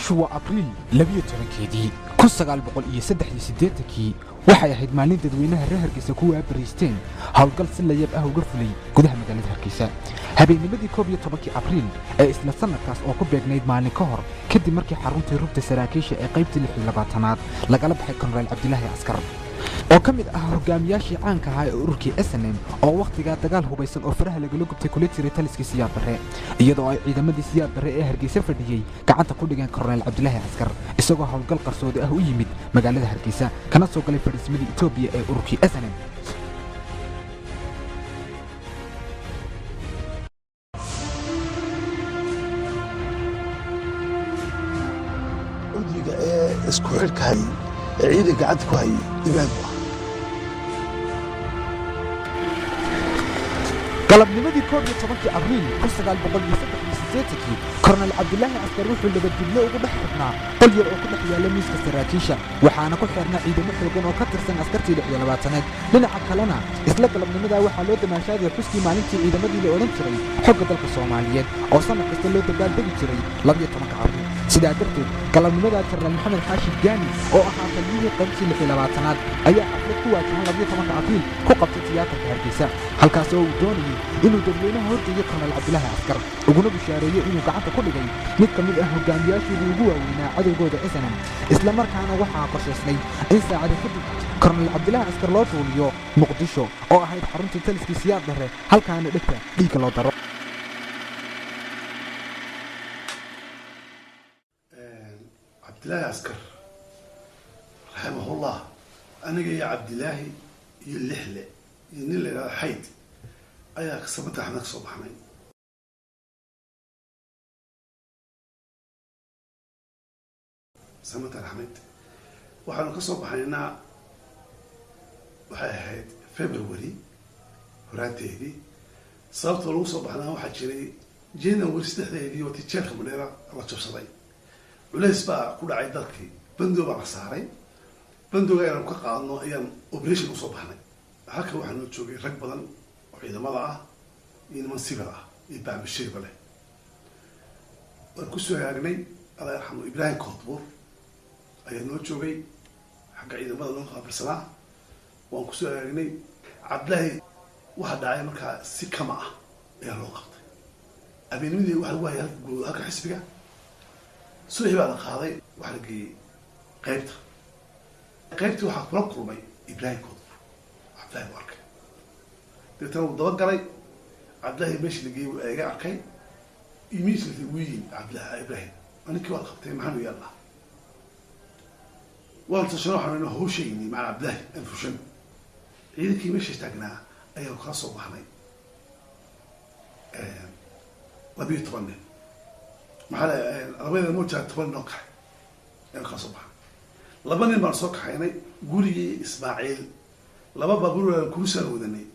bishu waa Abriil 12-keedii 1983 waxay ahayd maalin dadweynaha reer Hargeysa kuwa bariisteen hawlgal si la yaab ah uga fulay gudaha magaalada Hargeysa. habeennimadii 11 Abriil ee isla sanadkaas oo ku beegnayd maalin ka hor kadib markii xaruntii rugta saraakiisha ee qaybta 26aad lagala baxay Korneyl Cabdilaahi Askar oo ka mid ah hogaamiyaashii caanka ahaa ee ururkii SNM oo waqtigaa dagaal hubaysan oo faraha lagala gubtay kula jiray taliskii Siyaad Barre iyadoo ay ciidamadii Siyaad Barre ee Hargeysa fadhiyay gacanta ku dhigeen Korneyl Cabdilaahi Askar isagoo hawlgal qarsoodi ah u yimid magaalada Hargeysa kana soo galay fadhiismadii Itoobiya ee ururkii SNM. udriga ee isku xirkay ciidan gacanta ku hayay Ibrahim galabnimadii 11 Abriil 1983 Korneyl Cabdilaahi Askar wuxuu labadillo ugu dhex xidhnaa qol yar oo ku dhex yaala miiska saraakiisha waxaana ku xirnaa ciidamo xooggan oo ka tirsan askartii 26aad dhinaca kalena isla galabnimada waxaa loo damaashaaday xuskii maalintii ciidamadii la odhan jiray xogga dalka Soomaaliyeed oo sanad kasta loo dabaaldegi jiray 12 Abriil sidaa darteed galabnimada Korneyl Maxamed Xaashim Gaani oo ahaa taliyihii qaybtii 26aad ayaa xaflad ku waajahan 12 Abriil ku qabtay tiyaatarka Hargeysa halkaas oo uu doonayay inuu dadweynaha horjeeyo Korneyl Cabdilaahi Askar uguna bishaareeyo inuu gacanta ku dhigay mid ka mid ah hogaamiyaashii ugu waaweynaa cadowgooda SNM isla markaana waxaa qorshaysnay in saacado kadib Korneyl Cabdilaahi Askar loo duuliyo Muqdisho oo ahayd xaruntii taliskii Siyaad Barre halkaana dhigta dhiigga loo daro. Cabdilaahi Askar rahimahullah aniga iyo Cabdilaahi iyo Lixle iyo nin la yiraahdo Xayd ayaa ka sabataxna soo baxnay samata Axmed waxaanu ka soo baxaynaa waxay ahayd February horaateedii sababta lagu soo baxnaa waxaa jiray January 3 oo tijaarka Madeira la jabsaday culays baa ku dhacay dalkii bandoo baa la saaray bandooga ayaan ka qaadno ayaan operation u soo baxnay halka waxaanu joogay rag badan oo ciidamada ah iyo niman civil ah iyo baabashirba leh waan ku soo haagnay Allah yarxamo Ibrahim Koodbuur ayaa noo joogay xagga ciidamada loo qaabirsanaa waan ku soo haagnay Cabdilaahi waxa dhacay markaa si kama ah ayaa loo qabtay habeenimidii waxa uu hayay halka xisbiga soo hebaa la qaaday waxa la geeyay qaybtii waxaa kula kulmay Ibrahim Koodbuur Cabdilaahi arkay deetana uu daba galay Cabdilaahi meeshii la geeyay uu eega arkay immediately wiin Cabdilaahi Ibrahim aninkii waa qabtay maxaa uu yaalaa waan tashanoo xanano hawshayni maca Cabdilaahi anfushan ciidankii meeshii taagnaa ayaan ka soo baxnay 12 nin maxaa labada moota 10 nin ka ayaan ka soo baxnay laba nin baan soo kaxaynay gurigii Ismaaciil laba baabuur aan ku soo wadanay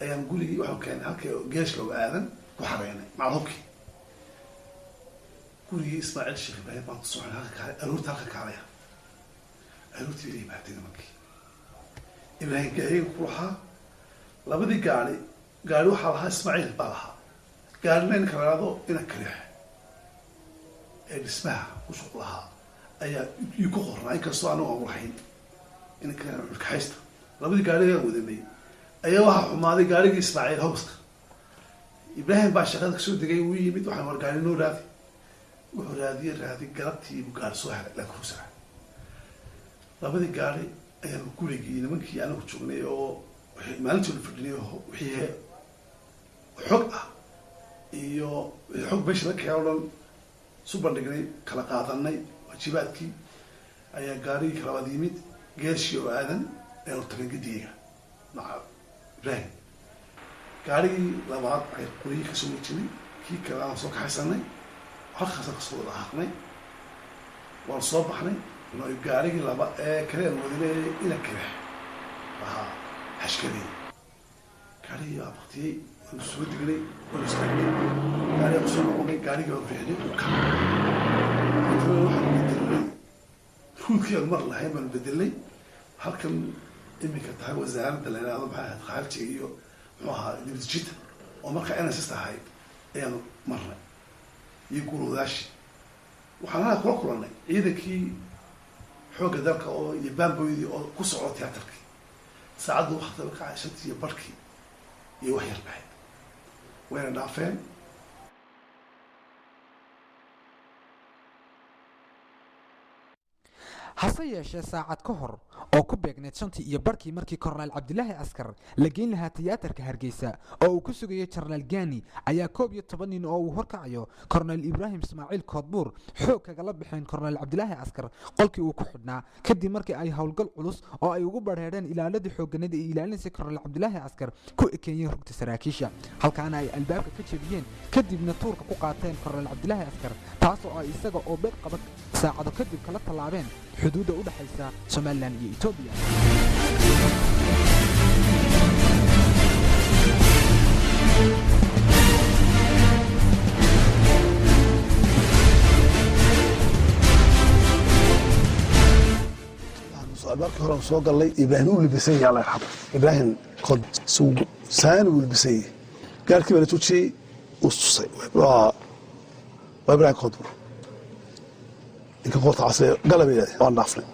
ayaan gurigii waxaan keenay halka geesh loo aadan ku xareynay macluubkii gurigii Ismaaciil Sheekh Ibrahim baan soo halka aroorta halka kaalaya aroortii ilaa baatay markii Ibrahim gaari ku lahaa labadii gaari waxa lahaa Ismaaciil baa lahaa gaarina kalaado ina kaliya ee dhismaha ku soo lahaa ayaa uu ku qornay kastoo aanu oglahayn in kala xaysta labadii gaariga wadanay ayaa waxa xumaaday gaarigii Ismaaciil hooska Ibrahim baa shaqada ka soo degay uu yimid waxa war gaari noo raadi wuxuu raadi galabtii uu gaar soo helay la kuusa labadii gaari ayaa gurigii nimankii aanu joognay oo maalintii fadhinay wixii xog ah iyo xog beesha la keenay super dhignay kala qaadanay wajibaadkii ayaa gaarigii kala wada yimid geeshi oo aadan ee hortagay gidiga maca Ibrahim gaarigii labaad ay qoyi ka soo wajinay kii kala aan soo kaxaysanay halkaas ka soo dhaaqnay waan soo baxnay inuu gaarigii laba ee kale wadinay ina kale aha hashkadii gaarigii abtiyay oo soo dignay oo istaagay gaarigii soo noqday gaarigii oo fiicnay كل mar lahayn baan bedelay halkan imika tahay wasaaradda la yiraahdo maxaa xaaltiga iyo muxuu ahaa dibadjid oo marka NSS tahay ayaan marnay iyo gurudaashi waxaan halkaa kula kulannay ciidankii xoogga dalka oo iyo baamboydii oo ku socdo tiyaatarkii saacaddu waqtiba ka cay 5 iyo barkii iyo wax yar baxay wayna dhaafeen. hase yeeshee saacad ka hor oo ku beegneed 5 iyo barkii markii korneyl cabdilaahi askar la geyn lahaa tiyaatarka hargeysa oo uu ku sugayay jarnaal gaani ayaa 11 nin oo uu horkacayo korneyl ibraahim ismaaciil koodbuur xoog kagala baxeen korneyl cabdilaahi askar qolkii uu ku xidhnaa kadib markii ay howlgal culus oo ay ugu badheedheen ilaaladii xoogganada ee ilaalinaysa korneyl cabdilaahi askar ku ekeeyeen rugta saraakiisha halkaana ay albaabka ka jebiyeen kadibna tuurka ku qaateen korneyl cabdilaahi askar taasoo ay isaga oo beed qaba saacado kadib kala tallaabeen xuduudda u dhaxaysa Somaliland iyo Ethiopia. markii hore soo galay Ibraahim uu libisay yaa la raxmo Ibraahim qod suuq saan uu libisay gaarkii baa tuuji ustusay waa Ibraahim qod inka qorta casay galabay oo dhaafnay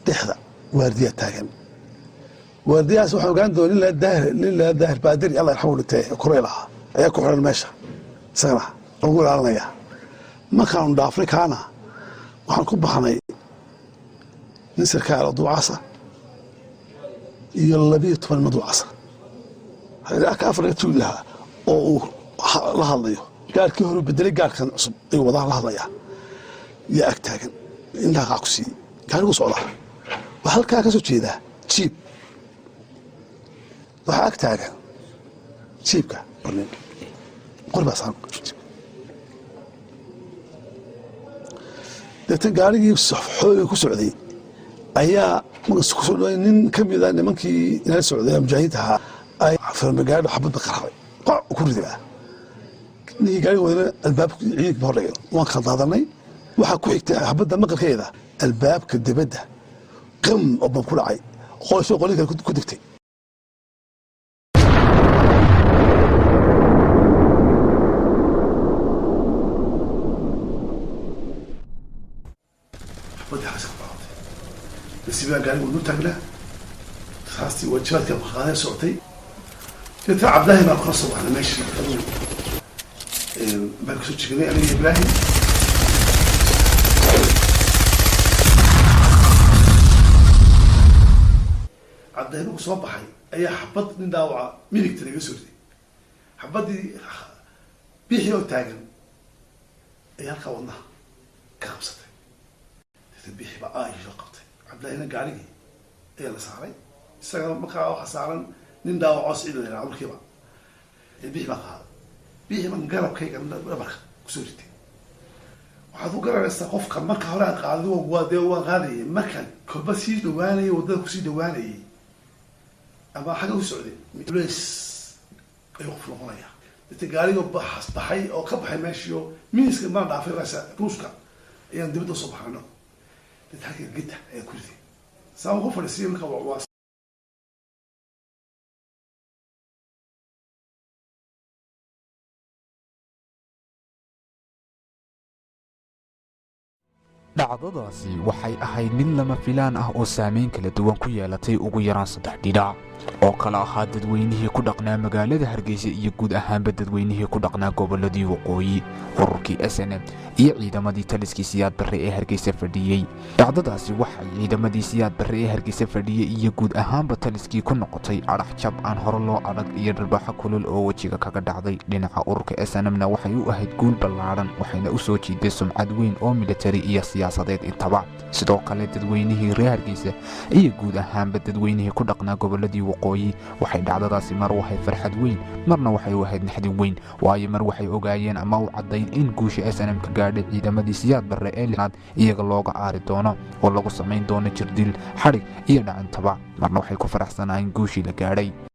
dixda waardiya taagan waardiyaas waxa ogaan doonay la daahir baadiri Allah yarxamu dhintay kureelaha ayaa ku xiran meesha isagana ugu ilaalinaya markaan dhaafnay kaana waxaan ku baxnay نسركال ضوعصة يلا بيت من ضوعصة هذا كافر تقولها أو لهالله قال كهرب بدري قال كان عصب أي وضع لهالله يا أكتاجن إنها عكسي قال وصل الله وهل كاكسو كذا شيب وها أكتاجن شيبك قرب صار ده تنقال يجيب صحوي كسعودي ayaa ku soo dhawayn nin kamid ah nimankii inay socday mujaahidaha ay farmagaado xabad qarxay ku ridaa ni gaari wadana albaabka ciid boorreeyo waan khaldaadanay waxa ku xigtay xabadda maqalkeeda albaabka dibadda qam oo ku dhacay qoysoo qoliga ku digtay سيبها قال له تقلا خاصتي وجهات كم خاطر صوتي قلت عبد الله ما خلصوا احنا ماشي بالك صوت كذا انا ابراهيم عبد الله صباحي اي حبط من داوعه ميلك تري سوري حبطي بيحيى وتاجن اي هلقا والله كخمسه تبيحي بقى اي فقط عبد الله هنا قاعد يلا صاري سجل مكان حصارا نندا وعصيد لنا عمر كيبا البيح بقى بيح من قرب كيك من ربخ كسورتي وحدو قرر استقف كم مكان هلا قاعدوا وقادوا غالي مكان كبسي دواني وده كسي دواني أما حاجة السعودية ليش يقفلوا هنا تجاري وبحث بحي أو كبحي ماشيو مين يسكن ما نعرف رأسه روسكا يعني دبته سبحانه تتحكي جدا يا كردي سام غفر السيم كواس dhacdadaasi waxay ahayd mid lama filaan ah oo saameyn kala duwan ku yeelatay ugu yaraan 3 dhinac oo kala ahaa dadweynihii ku dhaqnaa magaalada Hargeysa iyo guud ahaanba dadweynihii ku dhaqnaa goboladii waqooyi ururkii SNM iyo ciidamadii taliskii siyaad barre ee Hargeysa fadhiyay dhacdadaasi waxay ciidamadii siyaad barre ee Hargeysa fadhiyay iyo guud ahaanba taliskii ku noqotay arax jab aan hore loo adag iyo darbaaxa kulul oo wajiga kaga dhacday dhinaca ururka SNM-na waxay u ahayd guul ballaaran waxayna u soo jiiday sumcad weyn oo military iyo siyaasadeed intaba sidoo kale dadweynihii reer Hargeysa iyo guud ahaanba dadweynihii ku dhaqnaa goboladii waqooyi waxay dhacdadaasi mar waxay farxad weyn marna waxay u ahayd naxdin weyn waayo mar waxay ogaayeen ama u cadeyn in guusha SNM ka gaadhay ciidamadii siyaad barre ee lixaad iyaga looga aari doono oo lagu sameyn doono jirdil xarig iyo dhacantaba marna waxay ku faraxsanaayeen guushii la gaadhay